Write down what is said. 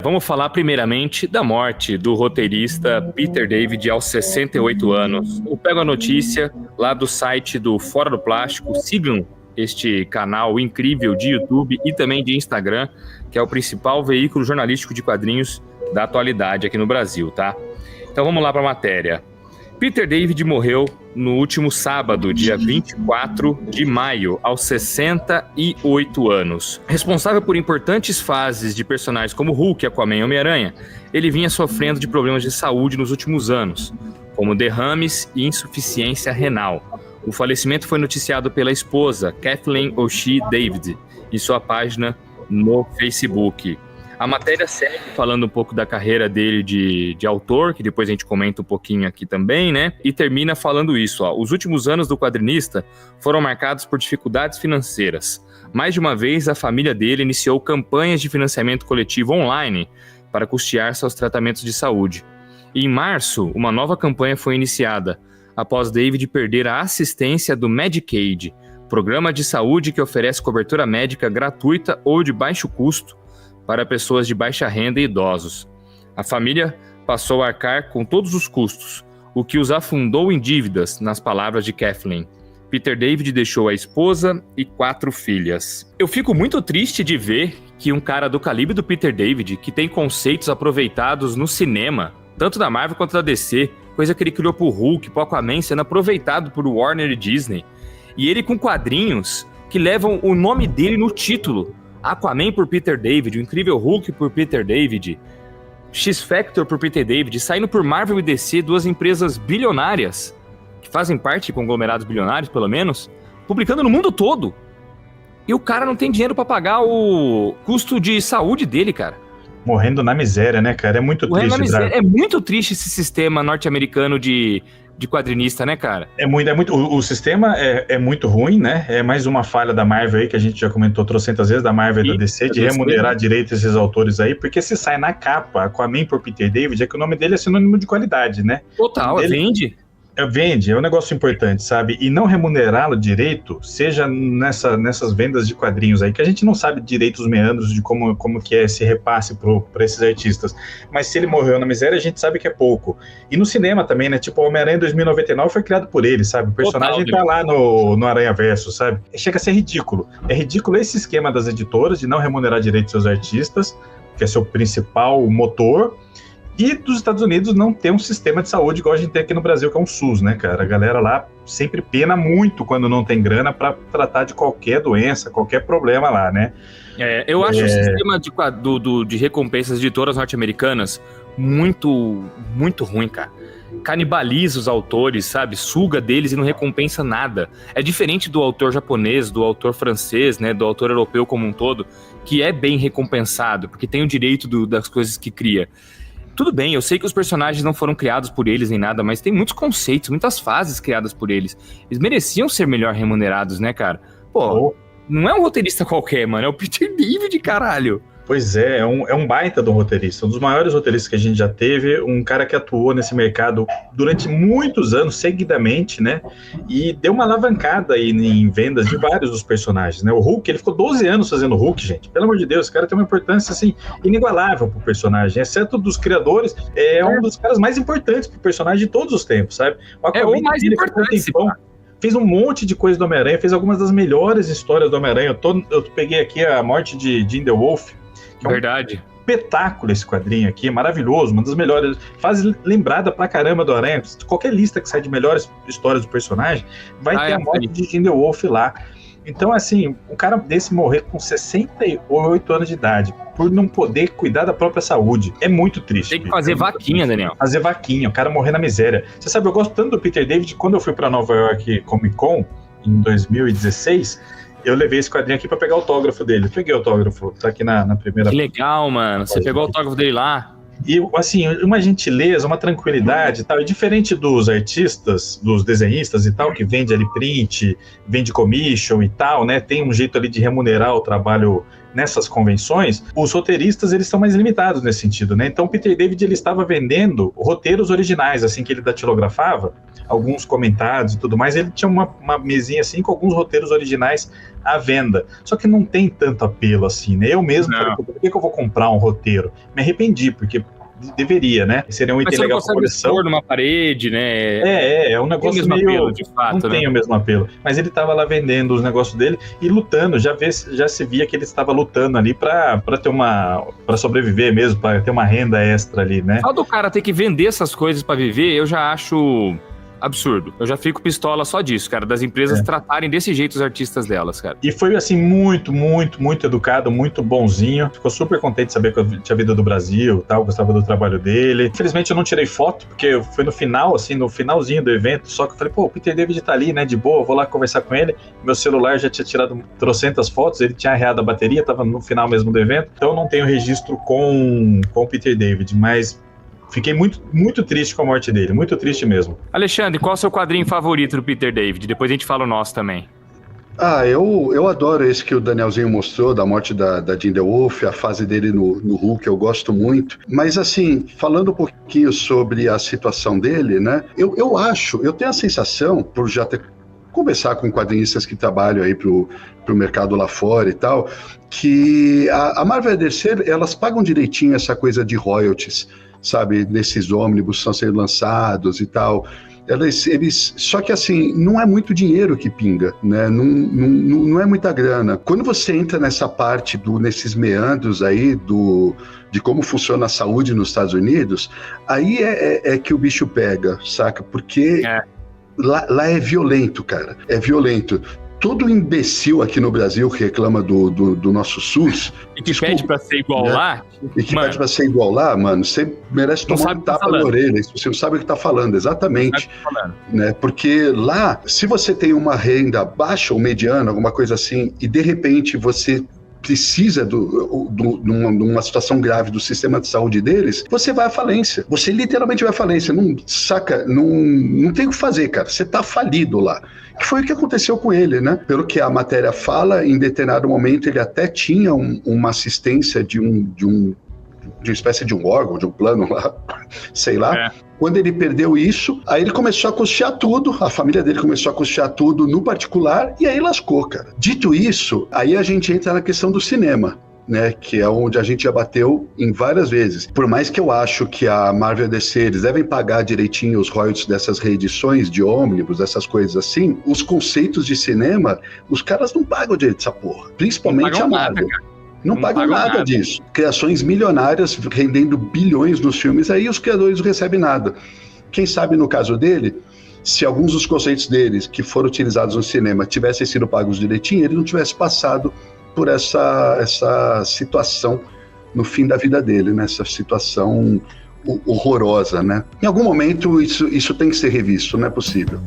Vamos falar primeiramente da morte do roteirista Peter David aos 68 anos. Eu pego a notícia lá do site do Fora do Plástico. Sigam este canal incrível de YouTube e também de Instagram, que é o principal veículo jornalístico de quadrinhos da atualidade aqui no Brasil, tá? Então vamos lá para a matéria. Peter David morreu no último sábado, dia 24 de maio, aos 68 anos. Responsável por importantes fases de personagens como Hulk, Aquaman e Homem-Aranha, ele vinha sofrendo de problemas de saúde nos últimos anos, como derrames e insuficiência renal. O falecimento foi noticiado pela esposa, Kathleen O'Shea David, em sua página no Facebook. A matéria segue falando um pouco da carreira dele de autor, que depois a gente comenta um pouquinho aqui também, né? E termina falando isso, ó. Os últimos anos do quadrinista foram marcados por dificuldades financeiras. Mais de uma vez, a família dele iniciou campanhas de financiamento coletivo online para custear seus tratamentos de saúde. E em março, uma nova campanha foi iniciada, após David perder a assistência do Medicaid, programa de saúde que oferece cobertura médica gratuita ou de baixo custo para pessoas de baixa renda e idosos. A família passou a arcar com todos os custos, o que os afundou em dívidas, nas palavras de Kathleen. Peter David deixou a esposa e 4 filhas. Eu fico muito triste de ver que um cara do calibre do Peter David, que tem conceitos aproveitados no cinema, tanto da Marvel quanto da DC, coisa que ele criou pro Hulk, pro Aquaman, sendo aproveitado por Warner e Disney, e ele com quadrinhos que levam o nome dele no título, Aquaman por Peter David, o Incrível Hulk por Peter David, X-Factor por Peter David, saindo por Marvel e DC, 2 empresas bilionárias, que fazem parte de conglomerados bilionários, pelo menos, publicando no mundo todo. E o cara não tem dinheiro pra pagar o custo de saúde dele, cara. Morrendo na miséria, né, cara? É muito triste. É muito triste esse sistema norte-americano de quadrinista, né, cara? O sistema é muito ruim, né? É mais uma falha da Marvel aí, que a gente já comentou trocentas vezes, da Marvel e da DC, de remunerar direito esses autores aí, porque se sai na capa Aquaman por Peter David, é que o nome dele é sinônimo de qualidade, né? Total, vende. Vende, é um negócio importante, sabe? E não remunerá-lo direito, seja nessas vendas de quadrinhos aí, que a gente não sabe direito os meandros de como que é esse repasse para esses artistas. Mas se ele morreu na miséria, a gente sabe que é pouco. E no cinema também, né? Tipo, o Homem-Aranha 2099 foi criado por ele, sabe? O personagem tá lá no Aranha-Verso, sabe? Chega a ser ridículo. É ridículo esse esquema das editoras de não remunerar direito seus artistas, que é seu principal motor. E dos Estados Unidos não tem um sistema de saúde igual a gente tem aqui no Brasil, que é um SUS, né, cara? A galera lá sempre pena muito quando não tem grana para tratar de qualquer doença, qualquer problema lá, né? Eu acho o sistema de recompensas de editoras norte-americanas muito, muito ruim, cara. Canibaliza os autores, sabe? Suga deles e não recompensa nada. É diferente do autor japonês, do autor francês, né? Do autor europeu como um todo, que é bem recompensado, porque tem o direito das coisas que cria. Tudo bem, eu sei que os personagens não foram criados por eles nem nada, mas tem muitos conceitos, muitas fases criadas por eles. Eles mereciam ser melhor remunerados, né, cara? Pô, não é um roteirista qualquer, mano, é o Peter David, caralho. Pois é um baita de um roteirista, um dos maiores roteiristas que a gente já teve, um cara que atuou nesse mercado durante muitos anos, seguidamente, né, e deu uma alavancada aí em vendas de vários dos personagens, né, o Hulk, ele ficou 12 anos fazendo Hulk, gente, pelo amor de Deus, esse cara tem uma importância, assim, inigualável pro personagem, exceto dos criadores, é um dos caras mais importantes pro personagem de todos os tempos, sabe? O mais importante, fez um monte de coisa do Homem-Aranha, fez algumas das melhores histórias do Homem-Aranha, eu peguei aqui a morte de Jean the Wolf, que é verdade. Espetáculo esse quadrinho aqui, maravilhoso, uma das melhores, faz lembrada pra caramba do Aranha, qualquer lista que sai de melhores histórias do personagem, vai ter a morte de Jean the Wolf lá. Então, assim, um cara desse morrer com 68 anos de idade, por não poder cuidar da própria saúde, é muito triste. Tem que fazer vaquinha, Daniel. Fazer vaquinha, o cara morrer na miséria. Você sabe, eu gosto tanto do Peter David, quando eu fui pra Nova York Comic Con, em 2016... eu levei esse quadrinho aqui pra pegar o autógrafo dele. Eu peguei o autógrafo, tá aqui na primeira... Que legal, mano. Você pegou o autógrafo dele lá? E, assim, uma gentileza, uma tranquilidade e tal. E diferente dos artistas, dos desenhistas e tal, que vende ali print, vende commission e tal, né? Tem um jeito ali de remunerar o trabalho nessas convenções, os roteiristas eles estão mais limitados nesse sentido, né? Então o Peter David ele estava vendendo roteiros originais, assim que ele datilografava, alguns comentados e tudo mais, ele tinha uma mesinha assim com alguns roteiros originais à venda. Só que não tem tanto apelo assim, né? Eu mesmo falei, por que eu vou comprar um roteiro? Me arrependi, porque deveria, né? Seria um item legal pra coleção. Pôr numa parede, né? É um negócio meio... apelo, de fato, não tem o mesmo apelo. Mas ele tava lá vendendo os negócios dele e lutando, já se via que ele estava lutando ali pra sobreviver mesmo, pra ter uma renda extra ali, né? Só do cara ter que vender essas coisas pra viver, eu já acho absurdo. Eu já fico pistola só disso, cara, das empresas tratarem desse jeito os artistas delas, cara. E foi, assim, muito, muito, muito educado, muito bonzinho. Ficou super contente de saber que eu tinha vindo do Brasil, tal, gostava do trabalho dele. Infelizmente eu não tirei foto, porque foi no final, assim, no finalzinho do evento, só que eu falei, pô, o Peter David tá ali, né, de boa, vou lá conversar com ele. Meu celular já tinha tirado trocentas fotos, ele tinha arreado a bateria, tava no final mesmo do evento, então eu não tenho registro com o Peter David, mas... Fiquei muito, muito triste com a morte dele, muito triste mesmo. Alexandre, qual é o seu quadrinho favorito do Peter David? Depois a gente fala o nosso também. Eu adoro esse que o Danielzinho mostrou, da morte da Jean DeWolff, a fase dele no Hulk, eu gosto muito. Mas assim, falando um pouquinho sobre a situação dele, né? Eu tenho a sensação, por já ter conversar com quadrinistas que trabalham aí pro mercado lá fora e tal, que a Marvel e a DC, elas pagam direitinho essa coisa de royalties, sabe, desses ônibus que estão sendo lançados e tal. Eles, só que assim, não é muito dinheiro que pinga, né? Não é muita grana. Quando você entra nessa parte, nesses meandros aí de como funciona a saúde nos Estados Unidos, aí é que o bicho pega, saca? Porque lá é violento, cara. É violento. Todo imbecil aqui no Brasil que reclama do nosso SUS... E que pede pra ser igual lá... E que pede pra ser igual lá, mano, você merece tomar um tapa na orelha. Você não sabe o que tá falando, exatamente. Né? Porque lá, se você tem uma renda baixa ou mediana, alguma coisa assim, e de repente você precisa de uma situação grave do sistema de saúde deles, você vai à falência. Você literalmente vai à falência. Não tem o que fazer, cara. Você tá falido lá. Que foi o que aconteceu com ele, né? Pelo que a matéria fala, em determinado momento ele até tinha uma assistência de uma espécie de um órgão, de um plano lá, sei lá. Quando ele perdeu isso, aí ele começou a custear tudo, a família dele começou a custear tudo no particular, e aí lascou, cara. Dito isso, aí a gente entra na questão do cinema, né, que é onde a gente já bateu em várias vezes. Por mais que eu acho que a Marvel e a DC, eles devem pagar direitinho os royalties dessas reedições de ônibus, essas coisas assim, os conceitos de cinema, os caras não pagam direito dessa porra. Principalmente a Marvel. Não pagam nada disso. Criações milionárias rendendo bilhões nos filmes, aí os criadores não recebem nada. Quem sabe no caso dele, se alguns dos conceitos deles que foram utilizados no cinema tivessem sido pagos direitinho, ele não tivesse passado por essa situação no fim da vida dele, né? Essa situação horrorosa, né? Em algum momento isso tem que ser revisto, não é possível.